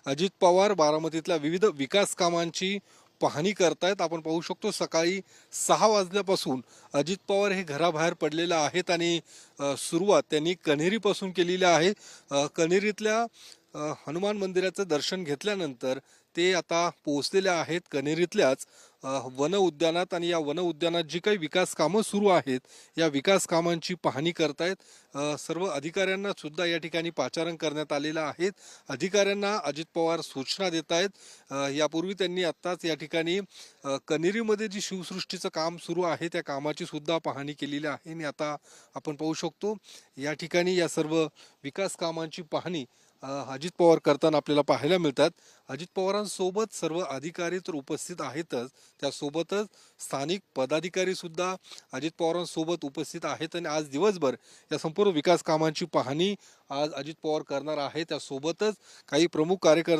अजित पवार बारामतीतल्या विविध विकास कामांची पाहणी करतायत। आपण पाहू शकतो सकाळी 6 वाजल्यापासून अजित पवार हे घराबाहेर पडलेले आहेत आणि सुरुवात त्यांनी कण्हेरीपासून केलेली आहे। कण्हेरीतल्या हनुमान मंदिराचं दर्शन घेतल्यानंतर ते आता पोहोचलेले आहेत कण्हेरीतल्याच वन उद्यानात आणि या वन उद्यानात जी काही विकास कामं सुरू आहेत या विकास कामांची पाहणी करतायत। सर्व अधिकाऱ्यांना सुद्धा या ठिकाणी पाचारण करण्यात आलेलं आहे। अधिकाऱ्यांना अजित पवार सूचना देत आहेत। यापूर्वी त्यांनी आत्ताच या ठिकाणी कण्हेरीमध्ये जी शिवसृष्टीचं काम सुरू आहे त्या कामाची सुद्धा पाहणी केलेली आहे आणि आता आपण पाहू शकतो या ठिकाणी या सर्व विकास कामांची पाहणी अजित पवार करताना आपल्याला पाहायला मिळतात। अजित पवारांसोबत सर्व अधिकारी तर उपस्थित आहेतच, त्यासोबतच स्थानिक पदाधिकारी सुद्धा अजित पवारांसोबत उपस्थित आहेत आणि आज दिवसभर या संपूर्ण विकास कामांची पाहणी आज अजित पवार करणार आहे। त्यासोबतच काही प्रमुख कार्यकर्ते